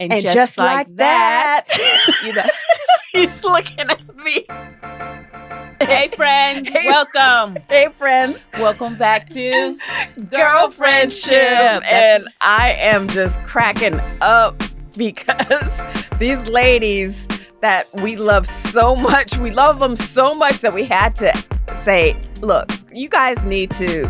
And just like that, you know, she's looking at me. Hey, friends. Welcome. Hey, friends. Welcome back to GirlFriendShip. And I am just cracking up because these ladies that we love so much, we love them so much that we had to say, look, you guys need to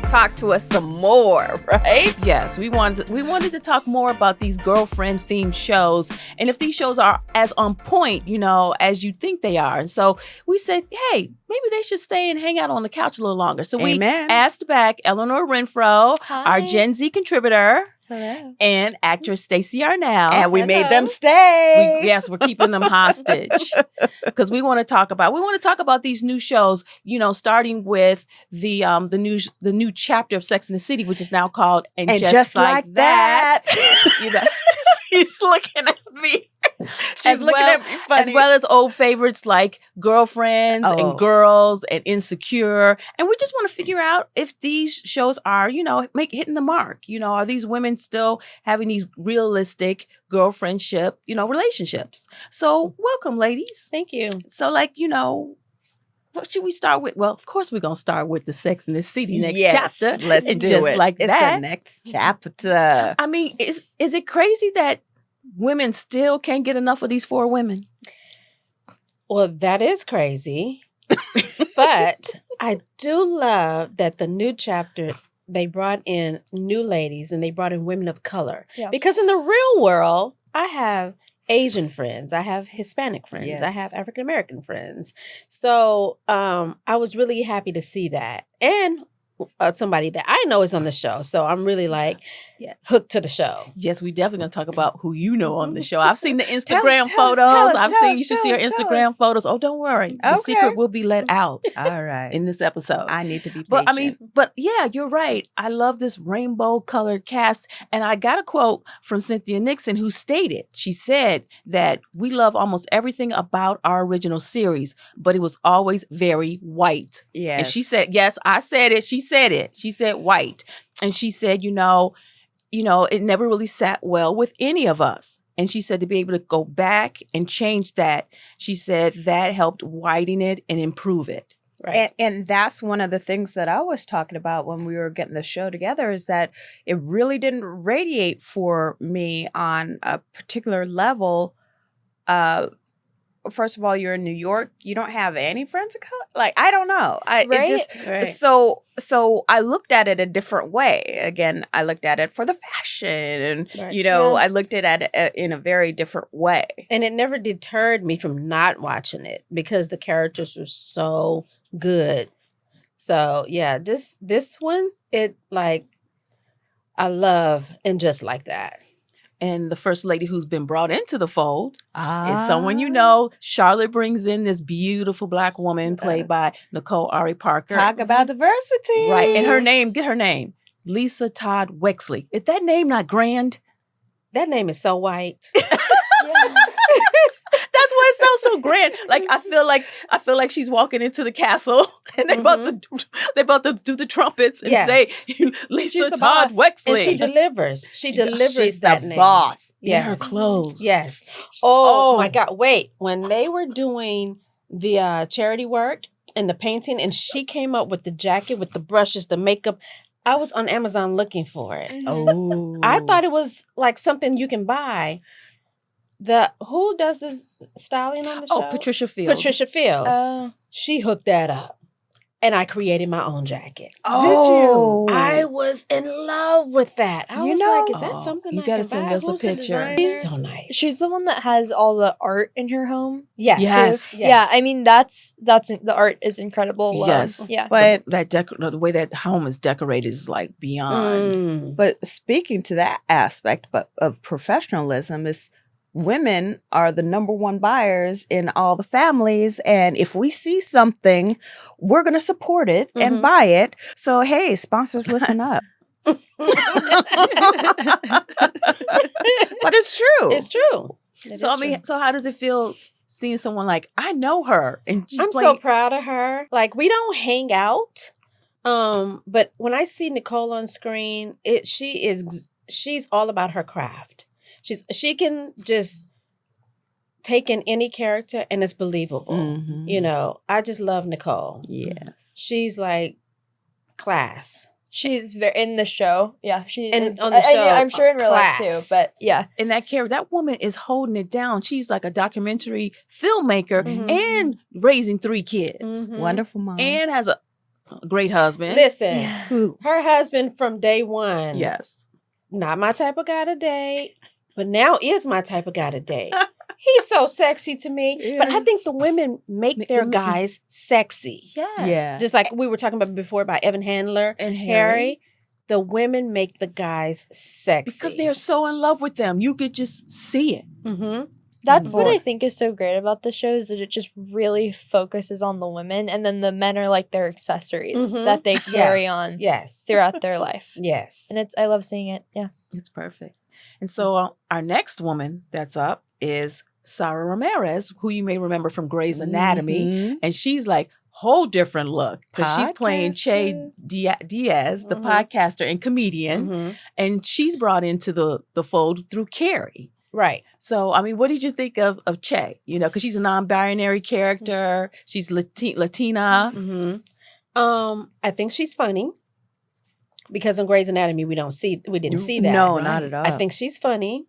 talk to us some more, right? Yes, we wanted to talk more about these girlfriend themed shows and if these shows are as on point, you know, as you think they are. And so we said, hey, maybe they should stay and hang out on the couch a little longer. So we asked back Eleanor Renfrew, our Gen Z contributor. Hello. And actress Stacy Arnell. And we made them stay. Yes, we're keeping them hostage because we want to talk about these new shows, you know, starting with the new chapter of Sex and the City, which is now called And Just Like That. You know, she's looking at me. She's looking at me funny. As well as old favorites like Girlfriends and Girls and Insecure. And we just want to figure out if these shows are, you know, hitting the mark. You know, are these women still having these realistic girlfriendship, you know, relationships? So welcome, ladies. Thank you. So like, you know, what should we start with? Well, of course, we're going to start with the Sex and the City next chapter. Let's and do just it. Like it's that. The next chapter. I mean, is it crazy that women still can't get enough of these four women? Well, that is crazy. But I do love that the new chapter, they brought in new ladies and they brought in women of color. Yeah. Because in the real world, I have Asian friends, I have Hispanic friends, I have African American friends. So I was really happy to see that. And somebody that I know is on the show. So I'm really hooked to the show. Yes, we definitely going to talk about who you know on the show. I've seen the Instagram photos. You should see your Instagram photos. Oh, don't worry. The secret will be let out. All right. In this episode. I need to be patient. But yeah, you're right. I love this rainbow colored cast. And I got a quote from Cynthia Nixon who stated, she said that we love almost everything about our original series, but it was always very white. Yes. And she said, yes, I said it. She said it. She said white. And she said, you know, it never really sat well with any of us. And she said to be able to go back and change that, she said that helped widen it and improve it. Right. And that's one of the things that I was talking about when we were getting the show together is that it really didn't radiate for me on a particular level. First of all, you're in New York. You don't have any friends of color. Like, I don't know. So I looked at it a different way. Again, I looked at it for the fashion and, you know, I looked at it in a very different way. And it never deterred me from not watching it because the characters were so good. So, yeah, this one, I love And Just Like That. And the first lady who's been brought into the fold is someone you know. Charlotte brings in this beautiful Black woman played by Nicole Ari Parker. Talk about diversity. Right. And get her name, Lisa Todd Wexley. Is that name not grand? That name is so white. That's why it sounds so grand. Like I feel like she's walking into the castle and they about to do the trumpets and say Lisa Todd Wexley. And she delivers. She delivers she's that the name. Boss. Yeah, her clothes. Yes. Oh my God. Wait. When they were doing the charity work and the painting and she came up with the jacket with the brushes, the makeup, I was on Amazon looking for it. Oh. I thought it was like something you can buy. Who does the styling on the show? Oh, Patricia Fields. Patricia Fields. She hooked that up. And I created my own jacket. Oh. Did you? I was in love with that. I was like, is that something you I gotta can send buy? us a Who's the picture. designer? So nice. She's the one that has all the art in her home. Yes. Yeah, I mean that's the art is incredible. Yes. Yeah. But the way that home is decorated is like beyond. But speaking to that aspect of professionalism is women are the number one buyers in all the families. And if we see something, we're going to support it and buy it. So, hey, sponsors, listen up. But it's true. It's true. So how does it feel seeing someone like, I know her? And I'm so proud of her. Like, we don't hang out. But when I see Nicole on screen, she's all about her craft. She can just take in any character and it's believable. Mhm. You know, I just love Nicole. Yes. She's like class. She's in the show. Yeah, she And on the show, I'm sure in real life class. too. But yeah, And that character, that woman is holding it down. She's like a documentary filmmaker and raising 3 kids. Mhm. Wonderful mom. And has a great husband. Listen, Who? her husband from day one. Yes. Not my type of guy to date, but now is my type of guy to date. He's so sexy to me. But I think the women make their guys sexy. Yes. Yeah. Just like we were talking about before about Evan Handler And Harry. The women make the guys sexy. Because they're so in love with them. You could just see it. Mm-hmm. that's what Boy. I think is so great about the show is that it just really focuses on the women, and then the men are like their accessories Mhm. that they carry Yes. on Yes. throughout their life. Yes. And I love seeing it. Yeah. It's perfect. And so our next woman that's up is Sarah Ramirez, who you may remember from Grey's Anatomy. Mhm. And she's like, whole different look because she's playing Che Diaz, the Mhm. podcaster and comedian. Mhm. And she's brought into the fold through Carrie. Right. So, I mean, what did you think of Che? You know, because she's a non-binary character. She's Latina. Mm-hmm. I think she's funny because in Grey's Anatomy we didn't see that. No, not at all. I think she's funny.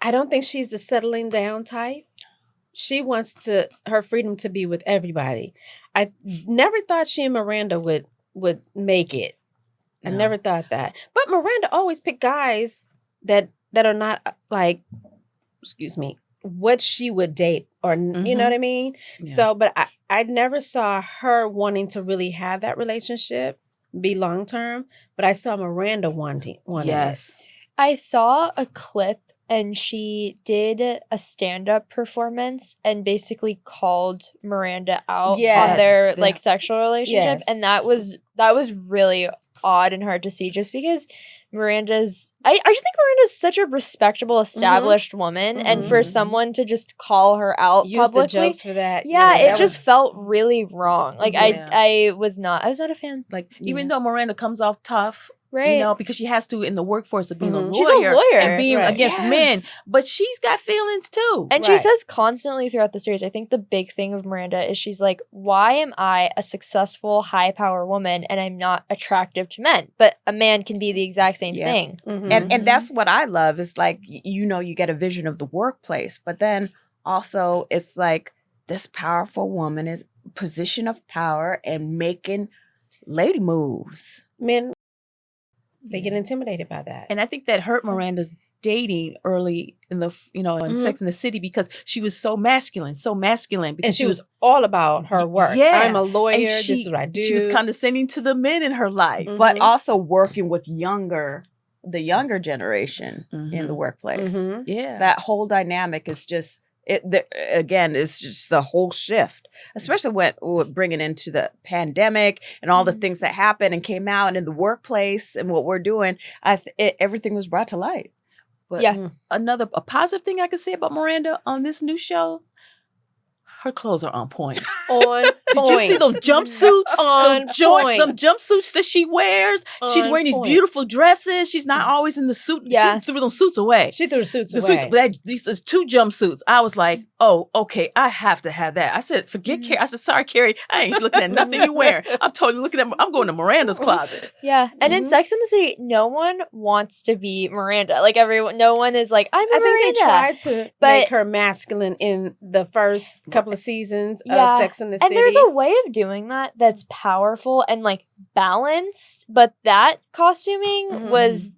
I don't think she's the settling down type. She wants her freedom to be with everybody. I never thought she and Miranda would make it. I No. never thought that. But Miranda always picked guys that are not like, excuse me, what she would date or you know what I mean? Yeah. So, but I never saw her wanting to really have that relationship be long term, but I saw Miranda wanting Yes. I saw a clip and she did a stand-up performance and basically called Miranda out Yes. on their Yeah. like sexual relationship. Yes. And that was really odd and hard to see just because Miranda's I just think Miranda's such a respectable, established woman. And for Mhm. someone to just call her out Use the publicly. jokes for that. Yeah, that it just felt really wrong. Like Yeah. I was not a fan. Like, even though Miranda comes off tough, Right. you know, because she has to in the workforce of being a Mhm. She's a lawyer, lawyer. and being Right. against Yes. men, but she's got feelings too. And she Right. says constantly throughout the series, I think the big thing of Miranda is she's like, why am I a successful, high power woman and I'm not attractive to men? But a man can be the exact same Yeah. thing. Mhm. And that's what I love is like, you know, you get a vision of the workplace, but then also it's like this powerful woman is position of power and making lady moves. Men, they get intimidated by that. And I think that hurt Miranda's dating early in the, in Mhm. Sex and the City because she was so masculine because And she was all about her work. Yeah. I'm a lawyer. and This is what I do. She was condescending to the men in her life. Mhm. But also working with the younger generation in the Mhm. workplace. Mhm. Yeah. That whole dynamic is just again, it's just a whole shift, especially when bringing into the pandemic and all the things that happened and came out in the workplace and what we're doing. Everything was brought to light. But Yeah. a positive thing I could say about Miranda on this new show, her clothes are on point. On Did you see those jumpsuits? On point. Them jumpsuits that she wears. She's On wearing these point. beautiful dresses. She's not always in the suit. Yeah. She threw those suits away. She threw the suits The away. suits, these 2 jumpsuits. I was like, oh, okay, I have to have that. I said, forget Carrie. I said, sorry, Carrie, I ain't looking at nothing you wearing. I'm totally looking at. I'm going to Miranda's closet. Yeah. And in Mhm. Sex and the City, no one wants to be Miranda. Like no one is like, I'm a I think Miranda. they tried to But- make her masculine in the first couple of seasons Yeah. of Sex and the And City. there's a way of doing that that's powerful and like balanced, but that costuming Mhm. was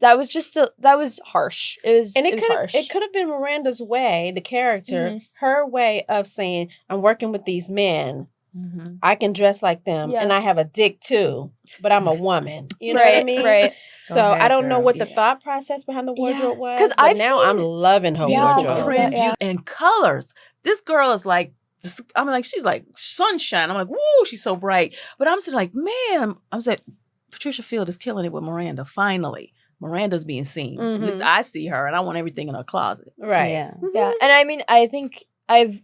harsh. and it was harsh. it could have been Miranda's way, the character, Mhm. her way of saying, I'm working with these men. Mm-hmm. I can dress like them Yeah. and I have a dick too, but I'm a woman. You know what I Right, mean? right. So Go ahead, I don't know girl. what the Yeah. thought process behind the wardrobe was. 'Cause but I've now seen I'm loving her beautiful wardrobe. prints Yeah. and colors. This girl is like, I'm like, she's like sunshine. I'm like, woo, she's so bright. But I'm saying like, man, I'm saying Patricia Field is killing it with Miranda. Finally, Miranda's being seen. At least I see her, and I want everything in her closet. Right. Yeah. Yeah. And I mean, I think I have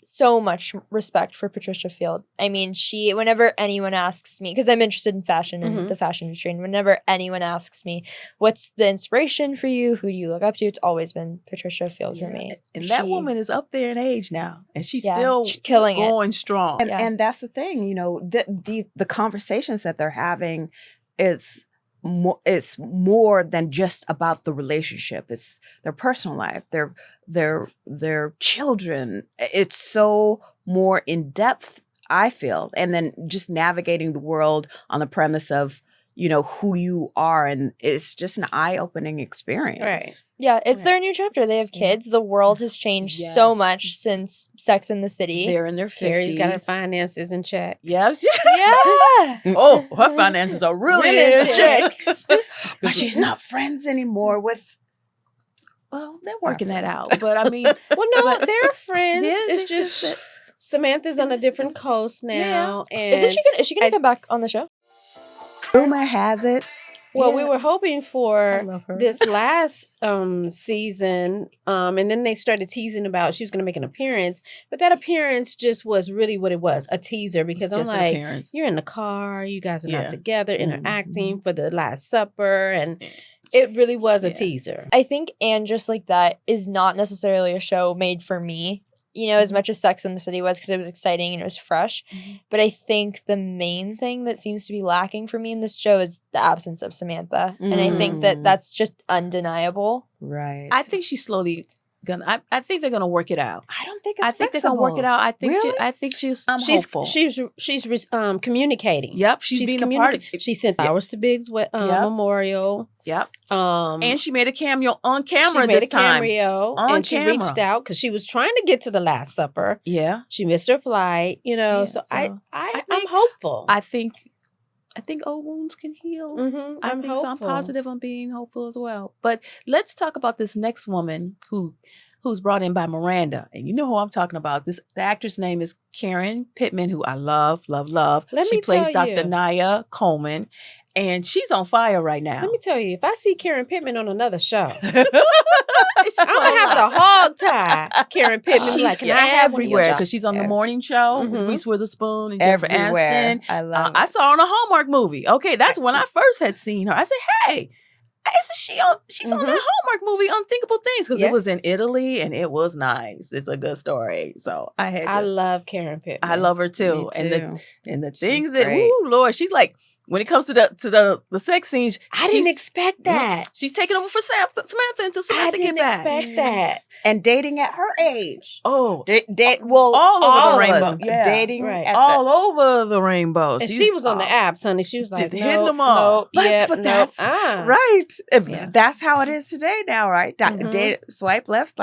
so much respect for Patricia Field. I mean, whenever anyone asks me, because I'm interested in fashion and the fashion industry, and whenever anyone asks me, what's the inspiration for you? Who do you look up to? It's always been Patricia Field for me. And that woman is up there in age now, and she's still killing going strong. And that's the thing, you know, the conversations that they're having is more than just about the relationship. It's their personal life, their children. It's so more in depth, I feel. And then just navigating the world on the premise of, you know, who you are. And it's just an eye-opening experience. Right. Yeah, it's their new chapter. They have kids. The world has changed so much since Sex and the City. They're in their 50s. Carrie's got her finances in check. Yes. Yeah. Oh, her finances are really in check. But she's not friends anymore with... Well, they're working that out. But I mean... Well, no, they're friends. Yeah, it's just that Samantha's on a different coast now. And Is she gonna come back on the show? Rumor has it. well, we were hoping I for love her. this last season, and then they started teasing about she was going to make an appearance, but that appearance just was really what it was, a teaser, because I'm Just an like, appearance. you're in the car, you guys are Yeah. not together, interacting for the Last Supper, and it really was a teaser. I think And Just Like That is not necessarily a show made for me, you know, as much as Sex and the City was, because it was exciting and it was fresh. But I think the main thing that seems to be lacking for me in this show is the absence of Samantha. And I think that that's just undeniable. Right. I think she's slowly gonna. I think they're gonna work it out. I don't think it's I think they're gonna work it out. I think. Really? I think she's. I'm hopeful. She's communicating. Yep, she's being a part of it. She sent flowers to Big's memorial. Yep. And And she made a cameo on camera she made this a time. cameo, On and she camera. reached out because she was trying to get to the Last Supper. Yeah. She missed her flight, you know. Yeah, so so I'm think- hopeful. I think old wounds can heal. I'm think so. I'm hopeful. positive on being hopeful as well. But let's talk about this next woman who's brought in by Miranda. And you know who I'm talking about. The actress name is Karen Pittman, who I love. Let She me plays tell Dr. you. Naya Coleman. And she's on fire right now. Let me tell you, if I see Karen Pittman on another show, She's I'm gonna have to hog tie Karen Pittman. She's Like, can I have one of your everywhere jobs? because she's on the morning show with Mhm. Reese Witherspoon and Jennifer Everywhere. Aniston. I love I saw her on a Hallmark movie. Okay, that's when I first had seen her. I said, "Hey, she's on that Hallmark movie, Unthinkable Things," because it Yes. was in Italy and it was nice. It's a good story. So I love Karen Pittman. I love her too. Me too. And the things She's that, great. ooh, Lord, she's like, when it comes to the sex scenes, I didn't expect that. She's taking over for Samantha until I Samantha didn't get back. expect that. And dating at her age. Oh, Well, all over the of rainbow. us Yeah. dating Right. at all over the rainbow. And she was on the apps, honey. She was like, Just hitting them all. But that's right. Yeah. That's how it is today now, right? Mhm. Swipe left,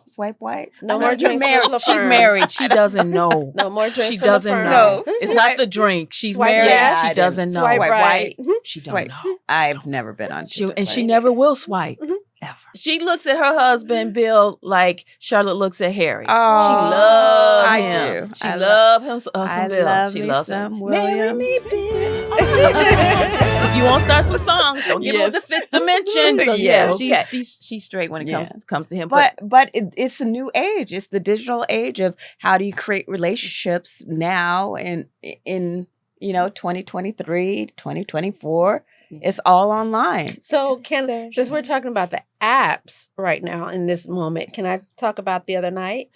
swipe right. No I more know, drinks. married. with She's LaFern. married. She doesn't know. No more drinks. She for doesn't LaFern. know. No. It's not the drink. She's Swipe married. left. She doesn't know. Swipe right. She Swipe. don't know. I've never been on Tinder, And she right? never will swipe. Mhm. Ever. She looks at her husband, Bill, like Charlotte looks at Harry. Oh, she loves I him. do. She I loves him some I Bill. love She me loves some him. William. Marry me, Bill. If you want to start some songs, don't give her the fifth dimension. So Yes. she's straight when it Yeah. comes to him. But it's a new age. It's the digital age of how do you create relationships now and in 2023, 2024. It's all online. So So since we're talking about the apps right now in this moment, can I talk about the other night?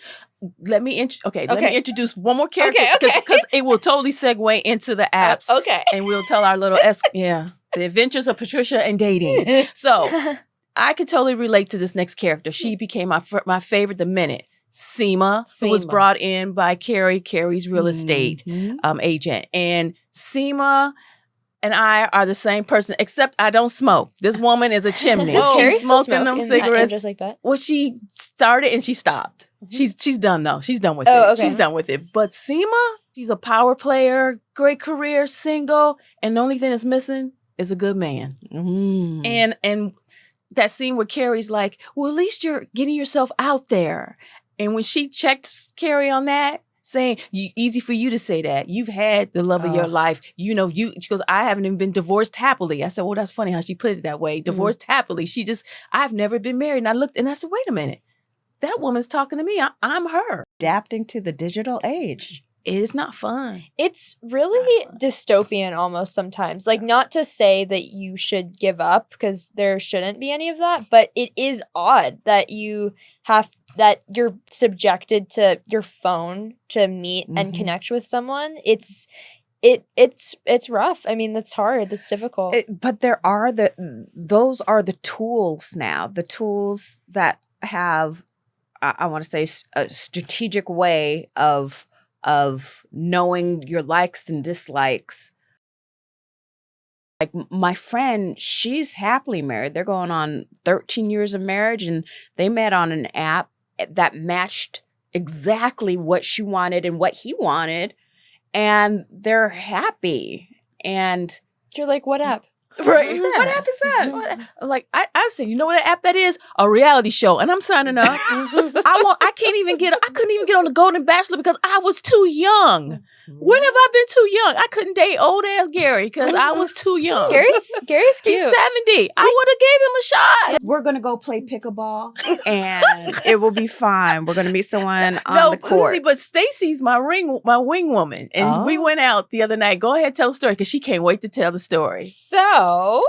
let me Okay. introduce one more character Okay. because it will totally segue into the apps. Okay. And we'll tell our little the adventures of Patricia and dating. So I could totally relate to this next character. She became my favorite the minute. Seema, who was Seema. brought in by Carrie's real estate Mhm. agent. And Seema and I are the same person, except I don't smoke. This woman is a chimney. Does She's Carrie still smoking smoke them in cigarettes. And Just Like That? Well, she started and she stopped. She's done though. She's done with Oh, it. okay. She's done with it. But Seema, she's a power player, great career, single, and the only thing that's missing is a good man. Mm. And that scene where Carrie's like, well, at least you're getting yourself out there. And when she checked Carrie on that, saying, easy for you to say that. You've had the love of your life. She goes, I haven't even been divorced happily. I said, well, that's funny how she put it that way. Divorced happily. I've never been married. And I looked and I said, wait a minute. that woman's talking to me. I'm her. Adapting to the digital age. It is not fun. It's really dystopian almost sometimes. Like, not to say that you should give up, because there shouldn't be any of that, but it is odd that you're subjected to your phone to meet and connect with someone. It's rough. I mean, that's hard. That's difficult. But those are the tools now. The tools that have, I want to say, a strategic way of knowing your likes and dislikes. Like my friend, she's happily married. They're going on 13 years of marriage, and they met on an app that matched exactly what she wanted and what he wanted, and they're happy. And you're like, what app? Right. What app is that? Like, I said, you know what app that is? A reality show. And I'm signing up. I couldn't even get on the Golden Bachelor because I was too young. When have I been too young? I couldn't date old ass Gary because I was too young. Gary's cute. He's 70. I would have gave him a shot. We're going to go play pickleball and it will be fine. We're going to meet someone on the court. See, but Stacy's my wing woman. And we went out the other night. Go ahead, tell the story because she can't wait to tell the story. So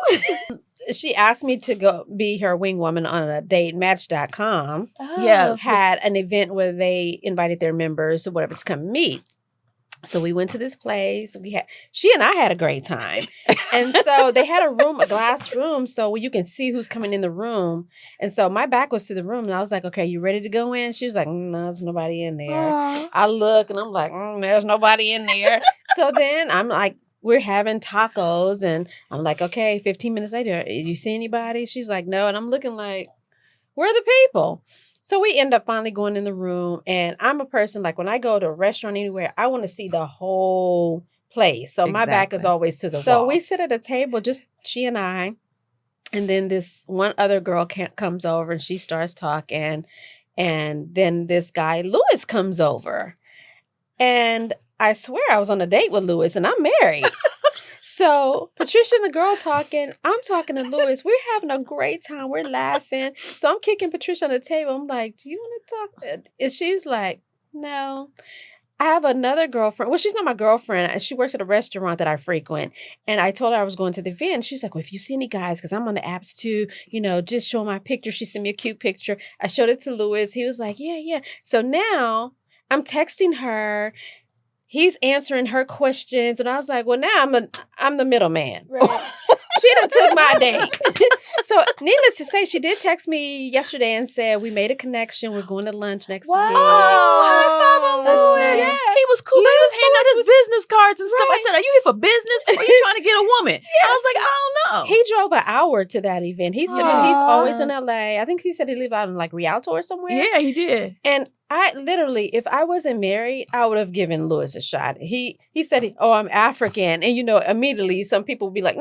she asked me to go be her wing woman on a date. Match.com had an event where they invited their members or whatever to come meet. So we went to this place. She and I had a great time. And so they had a glass room, so you can see who's coming in the room. And so my back was to the room, and I was like, okay, you ready to go in? She was like, no, there's nobody in there. I look, and I'm like, there's nobody in there. So then I'm like, we're having tacos, and I'm like, okay, 15 minutes later, did you see anybody? She's like, no. And I'm looking like, where are the people? So we end up finally going in the room, and I'm a person, like when I go to a restaurant anywhere, I want to see the whole place. So my back is always to the wall. So we sit at a table, just she and I, and then this one other girl comes over, and she starts talking, and then this guy, Lewis, comes over. And I swear I was on a date with Lewis, and I'm married. So Patricia and the girl talking, I'm talking to Lewis. We're having a great time. We're laughing. So I'm kicking Patricia on the table. I'm like, do you want to talk? And she's like, no. I have another girlfriend. Well, she's not my girlfriend. She works at a restaurant that I frequent. And I told her I was going to the event. She was like, well, if you see any guys, because I'm on the apps too, just show my picture. She sent me a cute picture. I showed it to Lewis. He was like, yeah. So now I'm texting her. He's answering her questions, and I was like, well, now I'm the middleman. Right. She done took my date. So needless to say, she did text me yesterday and said, we made a connection. We're going to lunch next week. High five on Lewis. Yeah. He was cool. He was handing out his business cards and stuff. I said, are you here for business or are you trying to get a woman? I was like, I don't know. He drove an hour to that event. He said he's always in LA. I think he said he lived out in like Rialto or somewhere. Yeah, he did. And I literally, if I wasn't married, I would have given Lewis a shot. He said, I'm African. And, immediately some people would be like,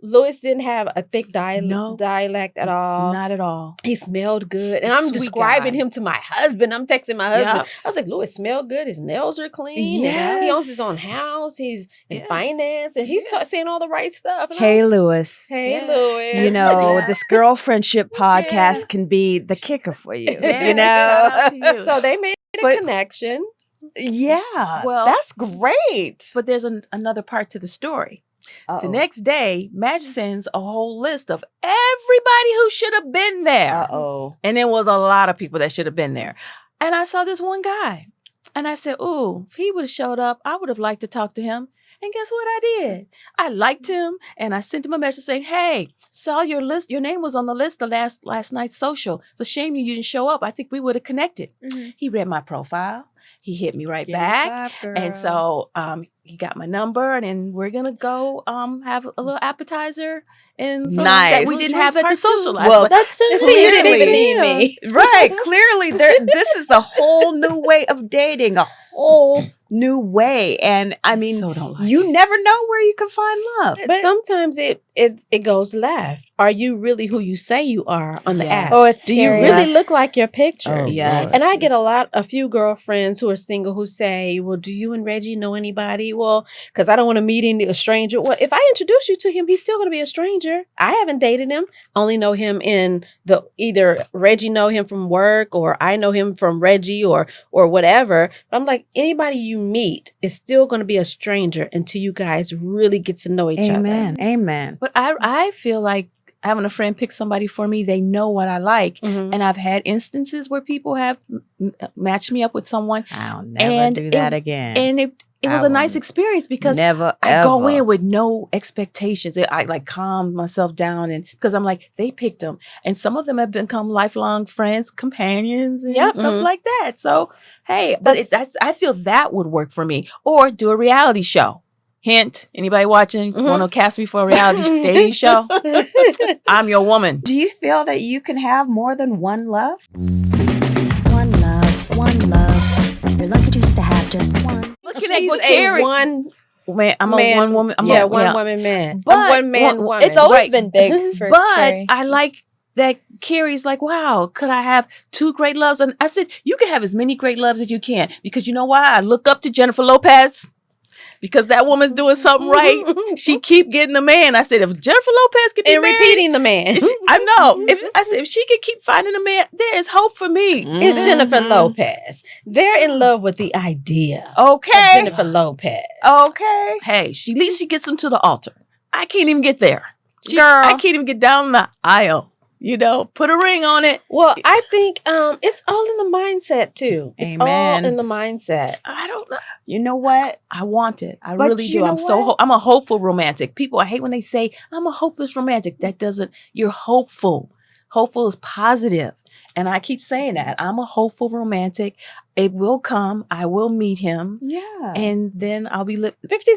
Lewis didn't have a thick dialect at all. Not at all. He smelled good. And I'm describing him to my husband. I'm texting my husband. Yep. I was like, Lewis smelled good. His nails are clean. Yes. He owns his own house. He's in finance. And he's saying all the right stuff. And Hey, Lewis. Hey, Lewis. This GirlFriendShip podcast can be the kicker for you, So they made a connection. Yeah. Well, that's great. But there's another part to the story. Uh-oh. The next day, Match sends a whole list of everybody who should have been there. Uh-oh. And there was a lot of people that should have been there. And I saw this one guy. And I said, ooh, if he would have showed up, I would have liked to talk to him. And guess what I did? I liked him, and I sent him a message saying, hey, saw your list. Your name was on the list of last night's social. It's a shame you didn't show up. I think we would have connected. Mm-hmm. He read my profile. He hit me right back. And so he got my number, and then we're going to go have a little appetizer. And that we didn't have at the social life. Well, that's so you didn't even need me. Right. Clearly, this is a whole new way of dating, a whole new way. And I mean, you never know where you can find love. But sometimes it goes left. Are you really who you say you are on the app? Oh, it's Do you scary. really look like your pictures? Oh, yes. And I get a few girlfriends who are single who say, well, do you and Reggie know anybody? Well, because I don't want to meet a stranger. Well, if I introduce you to him, he's still going to be a stranger. I haven't dated him. I only know him in either Reggie know him from work or I know him from Reggie or whatever. But I'm like, anybody you meet is still going to be a stranger until you guys really get to know each other. Amen. But I feel like having a friend pick somebody for me, they know what I like. Mhm. And I've had instances where people have matched me up with someone. I'll never And do that again. And it was I a nice will experience because never, I go ever. in with no expectations. I like calm myself down and because I'm like, they picked them. And some of them have become lifelong friends, companions and Yep. stuff Mhm. like that. So, hey, but I feel that would work for me. Or do a reality show. Hint, anybody watching, want to cast me for a reality dating show? I'm your woman. Do you feel that you can have more than one love? One love, one love. You're lucky just to have just one. Looking at She's what a Carrie, one man, I'm man, a one woman. I'm one woman man. But- One man well, woman. It's always Right. been big for But Carrie. I like that Carrie's like, wow, could I have 2 great loves? And I said, you can have as many great loves as you can because you know why? I look up to Jennifer Lopez because that woman's doing something right. She keep getting a man. I said, if Jennifer Lopez could be and married, repeating the man. I know. If she could keep finding a man, there is hope for me. It's Jennifer Lopez. They're in love with the idea Okay. of Jennifer Lopez. Okay. Hey, at least she gets him to the altar. I can't even get there. Girl. I can't even get down the aisle. You know, put a ring on it. Well, I think it's all in the mindset too. It's all Amen. in the mindset. I don't know. You know what? I want it. I But really you do. know I'm so what? I'm a hopeful romantic. People, I hate when they say I'm a hopeless romantic. That doesn't. You're hopeful. Hopeful is positive, and I keep saying that. I'm a hopeful romantic. It will come. I will meet him, Yeah. and then I'll be 50s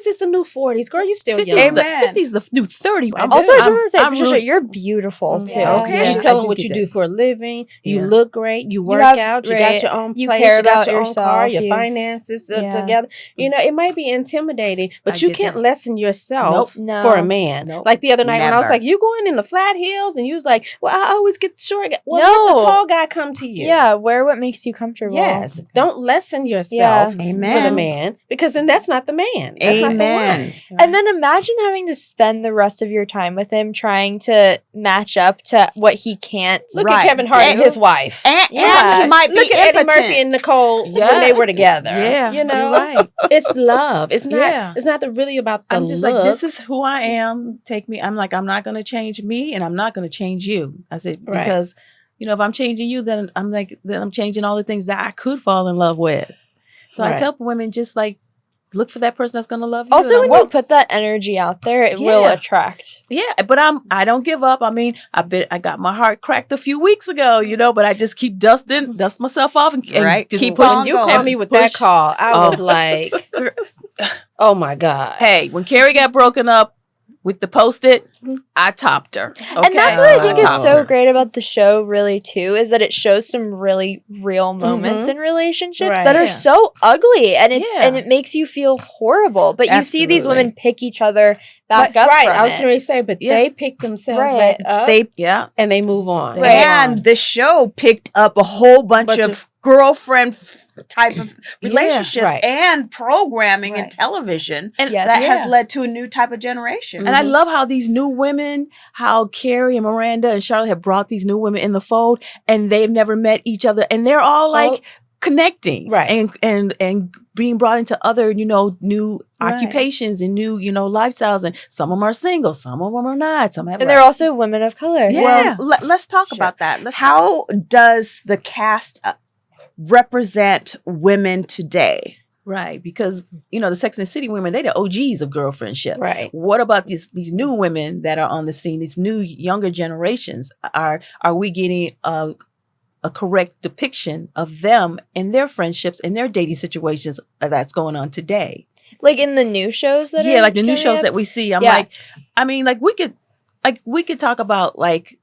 is the new 40s. Girl, you still 50s young. the, Amen. 50s the new 30. Also, I just want to say, I'm Patricia, really- you're beautiful too. Yeah. Okay. You Yes, tell I them do what get you that. do for a living. You Yeah. look great. You work have- out. You right. got your own You place. care You got about your own car. yourself. Your You've- finances yeah. together. You know, it might be intimidating, but I you get can't that. lessen yourself Nope. No. for a man. Nope. Like the other night when I was Never. like, you going in the flat heels? And you was like, well, I always get the short guy. Well, let No. the tall guy come to you. Yeah, wear what makes you comfortable. Yes. Don't lessen yourself Yeah. for the Amen. man because then that's not the man. That's not the Amen. one. And then imagine having to spend the rest of your time with him trying to match up to what he can't. Look Right. at Kevin Hart and his wife. And Yeah. he might be Look at Eddie impotent. Murphy and Nicole when Yeah. they were together. Yeah, You know, you're right. it's love. It's not. Yeah. It's not really about the I'm just look. like, this is who I am. Take me. I'm like, I'm not going to change me, and I'm not going to change you. I said Right. because if I'm changing you, then I'm changing all the things that I could fall in love with. So I Right. tell women just like look for that person that's going to love you. Also, and when I'm you put that energy out there, it will Yeah. attract. yeah, but I don't give up. I mean, I got my heart cracked a few weeks ago, but I just keep dust myself off and Right. just Keep push. on you going. called me with that push. call. I Oh. was like, oh my God. Hey, when Carrie got broken up with the Post-it, I topped her. And that's okay? what I think is topped so her. great about the show, really, too, is that it shows some really real moments in relationships Right. that are Yeah. so ugly, and Yeah. it makes you feel horrible. But you see these Absolutely. women pick each other back up. Right. from I was it. going to say, but Yeah. they pick themselves Right. back up Yeah. and they move on. Right. And the show picked up a whole bunch of girlfriend type of relationships right. and programming and Right. television And Yes. that yeah. has led to a new type of generation. And I love how these new women, how Carrie and Miranda and Charlotte have brought these new women in the fold, and they've never met each other, and they're all like connecting, Right. and being brought into other, new Right. occupations and new, lifestyles, and some of them are single, some of them are not, some have. And they're also women of color. Yeah. Well, let's talk about that. How does the cast represent women today? Right, because the Sex and the City women, they the OGs of GirlFriendShip. Right. What about these new women that are on the scene? These new younger generations, are we getting a correct depiction of them and their friendships and their dating situations that's going on today? Like in the new shows that Yeah, are like the new coming shows up? that we see. I'm Yeah. like, I mean, we could talk about like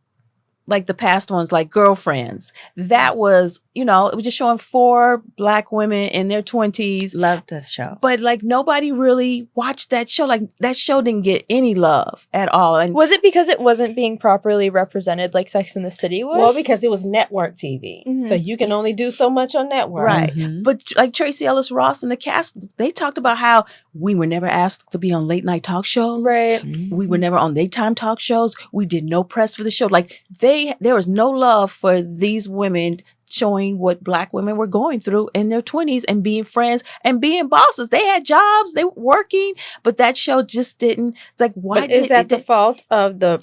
like the past ones, like Girlfriends. That was, it was just showing 4 Black women in their 20s. Loved the show. But like nobody really watched that show. Like that show didn't get any love at all. And Was it because it wasn't being properly represented like Sex and the City was? Well, because it was network TV. Mhm. So you can only do so much on network. right. Mhm. But like Tracy Ellis Ross and the cast, they talked about how we were never asked to be on late night talk shows. Right. We were never on daytime talk shows. We did no press for the show. Like there was no love for these women showing what Black women were going through in their 20s and being friends and being bosses. They had jobs, they were working, but that show just didn't. It's like, why But is that the fault of the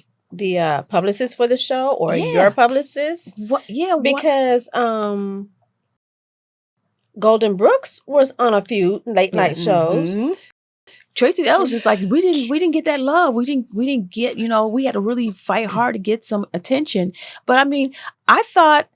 publicist for the show or Yeah. your publicist? What? Yeah, Because Golden Brooks was on a few late night shows. Mhm. Tracy Ellis was like, we didn't get that love. We didn't get, we had to really fight hard to get some attention. But I mean, I thought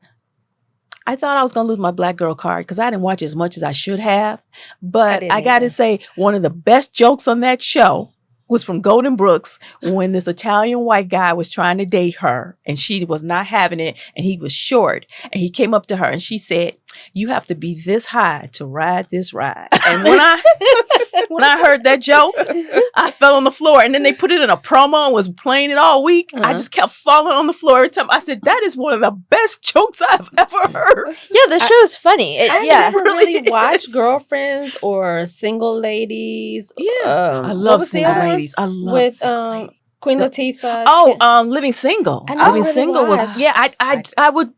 I was going to lose my Black girl card because I didn't watch as much as I should have. But didn't I got to either. say, one of the best jokes on that show was from Golden Brooks when this Italian white guy was trying to date her and she was not having it and he was short. And he came up to her and she said, "You have to be this high to ride this ride." And when I heard that joke, I fell on the floor. And then they put it in a promo and was playing it all week. I just kept falling on the floor every time. I said, that is one of the best jokes I've ever heard. Yeah, the show's funny. I Yeah. never really really watched is. Girlfriends or Single Ladies. Yeah. I what love was the single other one? ladies. I love With single ladies. Queen Latifah. Oh, Living Single. I never Living really Single watched. was, yeah, I would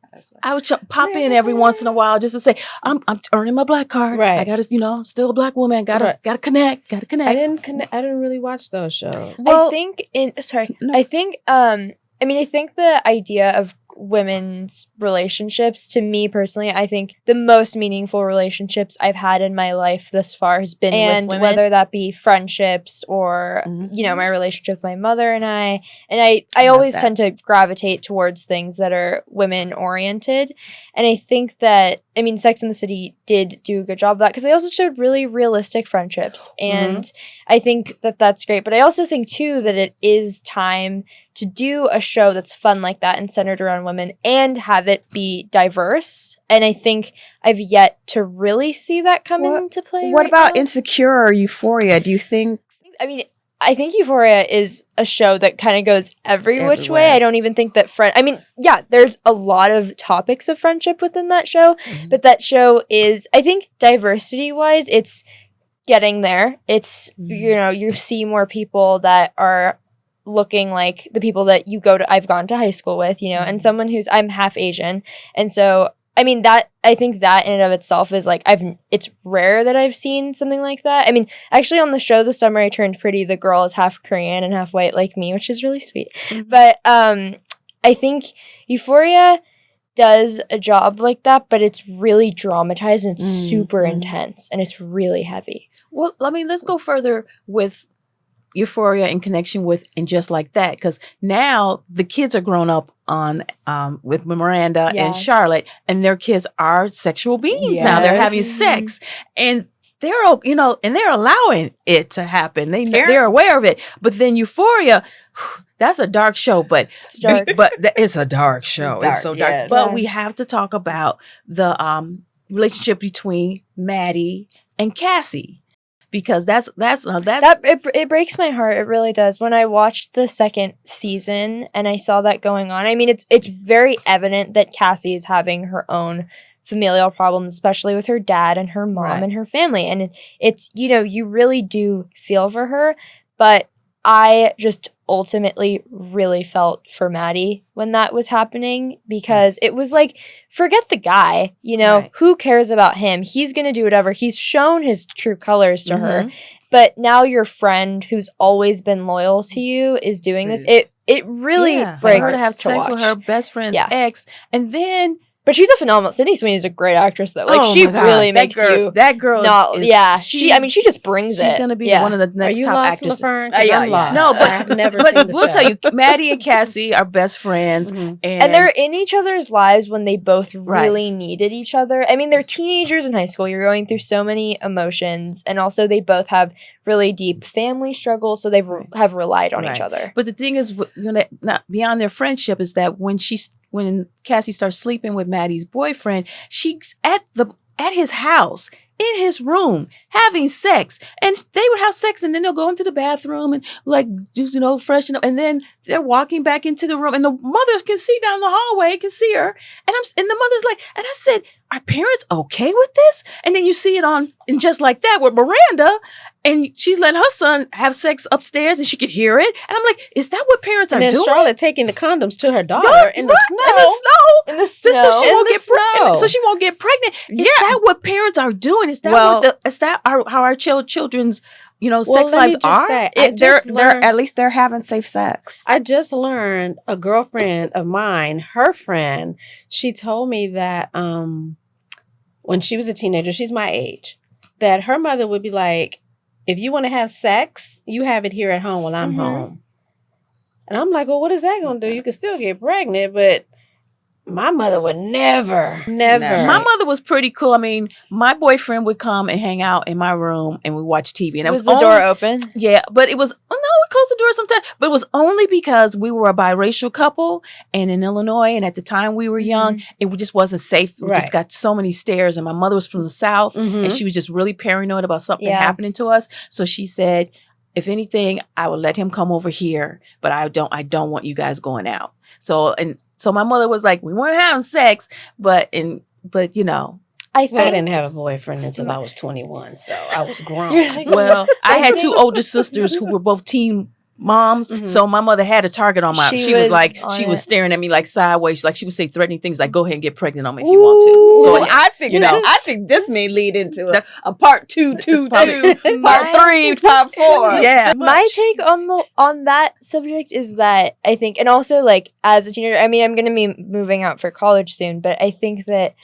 pop in every once in a while just to say, I'm earning my Black card. Right. I gotta, still a Black woman. Right. Gotta connect. I didn't really watch those shows. Well, I think no. I think I think the idea of women's relationships, to me personally, I think the most meaningful relationships I've had in my life thus far has been with women, whether that be friendships or my relationship with my mother and I always tend to gravitate towards things that are women oriented. And I think that Sex and the City did do a good job of that because they also showed really realistic friendships, and I think that that's great. But I also think too that it is time to do a show that's fun like that and centered around women and have it be diverse. And I think I've yet to really see that come into play. What right about now. Insecure or Euphoria? Do you think? I think Euphoria is a show that kind of goes every which way. Everywhere. I don't even think that there's a lot of topics of friendship within that show, but that show is, I think, diversity-wise, it's getting there. It's, you see more people that are looking like the people that I've gone to high school with, and someone I'm half Asian. And so, I think that in and of itself is like, it's rare that I've seen something like that. Actually on the show, The Summer I Turned Pretty, the girl is half Korean and half white like me, which is really sweet. But, I think Euphoria does a job like that, but it's really dramatized and it's super intense and it's really heavy. well, let's go further with Euphoria in connection with And Just Like That, because now the kids are grown up on with Miranda and Charlotte, and their kids are sexual beings now. They're having sex, and they're and they're allowing it to happen. They're aware of it. But then Euphoria, that's a dark show, but It's dark. it's a dark show. It's so dark. yes. But we have to talk about the relationship between Maddie and Cassie. Because that's it breaks my heart. It really does. When I watched the second season and I saw that going on, it's very evident that Cassie is having her own familial problems, especially with her dad and her mom and her family. And it's, you really do feel for her. But I just ultimately really felt for Maddie when that was happening, because it was like, forget the guy, who cares about him? He's going to do whatever. He's shown his true colors to her. But now your friend who's always been loyal to you is doing this. It really breaks for her to have sex watch. with her best friend's ex, and then. But she's a phenomenal. Sydney Sweeney is a great actress, though. Like, Oh she my God, really makes you. That girl. Not. Is, she just brings it. She's going to be one of the next Are you top lost, actors. LaFern? 'Cause I'm lost. No, but I've never but seen the we'll show. tell you, Maddie and Cassie are best friends, And they're in each other's lives when they both Right. really needed each other. They're teenagers in high school. You're going through so many emotions. And also they both have really deep family struggles. So they have relied on each other. But the thing is, not beyond their friendship, is that when when Cassie starts sleeping with Maddie's boyfriend, she's at his house, in his room, having sex. And they would have sex and then they'll go into the bathroom and like, just, freshen up. And then they're walking back into the room and the mother can see down the hallway, can see her. And the mother's like, and I said, are parents okay with this? And then you see it and just like that with Miranda, and she's letting her son have sex upstairs and she could hear it. And I'm like, is that what parents are doing? And then Charlotte taking the condoms to her daughter in the snow. In the snow. So she won't get pregnant. Is that what parents are doing? Is that how our children's sex lives are? At least they're having safe sex. I just learned a girlfriend of mine, her friend, she told me that when she was a teenager, she's my age, that her mother would be like, if you want to have sex, you have it here at home while I'm home. And I'm like, well, what is that going to do? You can still get pregnant, but my mother would never. My mother was pretty cool. I mean, my boyfriend would come and hang out in my room and we watch TV. And was the door open? Yeah, but it was, we closed the door sometimes. But it was only because we were a biracial couple and in Illinois. And at the time we were young, it just wasn't safe. We just got so many stares. And my mother was from the South and she was just really paranoid about something happening to us. So she said, if anything, I would let him come over here, but I don't want you guys going out. So my mother was like, we weren't having sex, but I didn't have a boyfriend until I was 21, so I was grown. Well, I had two older sisters who were both teen moms, so my mother had a target on my. She was staring at me like sideways, like she would say threatening things like, "Go ahead and get pregnant on me if you want to." So I think this may lead into a part 2, part 3, part 4. Yeah. My take on that subject is that I think, and also like as a teenager, I mean, I'm going to be moving out for college soon, but I think that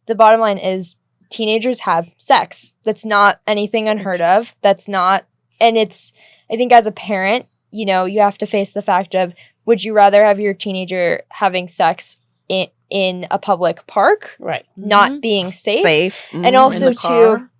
the bottom line is teenagers have sex. That's not anything unheard of. That's not, and it's, I think as a parent, you have to face the fact of, would you rather have your teenager having sex in a public park, right? Not being safe, in and also the car.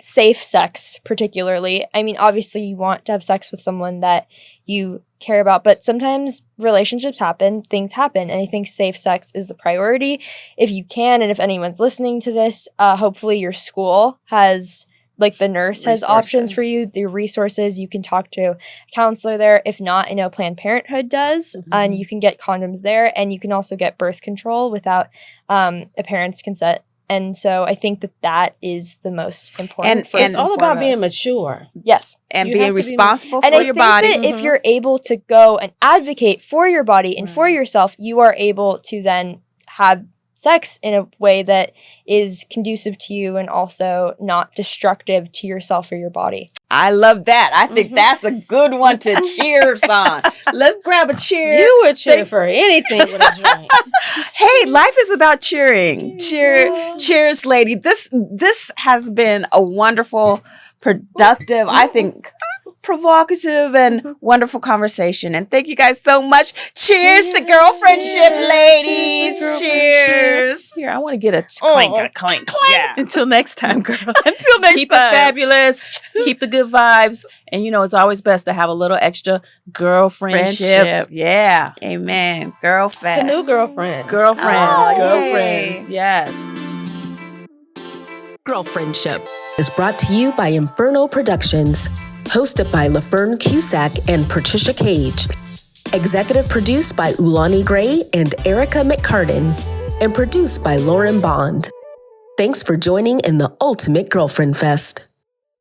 Safe sex, particularly. I mean, obviously you want to have sex with someone that you care about, but sometimes relationships happen, things happen, and I think safe sex is the priority. If you can, and if anyone's listening to this, hopefully your school has, like the nurse has options for you, the resources, you can talk to a counselor there. If not, I know Planned Parenthood does, and you can get condoms there, and you can also get birth control without a parent's consent. And so I think that is the most important. And it's all about being mature. Yes. And being responsible for your body. And I think that if you're able to go and advocate for your body and for yourself, you are able to then have sex in a way that is conducive to you and also not destructive to yourself or your body. I love that. I think that's a good one to cheers on. Let's grab a cheer. You would cheer for anything with a drink. Hey, life is about cheering. Cheers, lady. This has been a wonderful, productive, I think, provocative and wonderful conversation. And thank you guys so much. Cheers to GirlFriendShip, ladies. Cheers. Here, I want to get a clink. Yeah. Until next time, girl. Until next time. Keep it fabulous. Keep the good vibes. And it's always best to have a little extra girlfriendship. Yeah. Amen. Girlfest. It's a new girlfriend. Girlfriends. Yeah. GirlFriendShip is brought to you by Inferno Productions. Hosted by LaFern, Cusack, and Patricia Cage. Executive produced by Ulani Gray and Erica McCartan. And produced by Lauren Bond. Thanks for joining in the Ultimate Girlfriend Fest.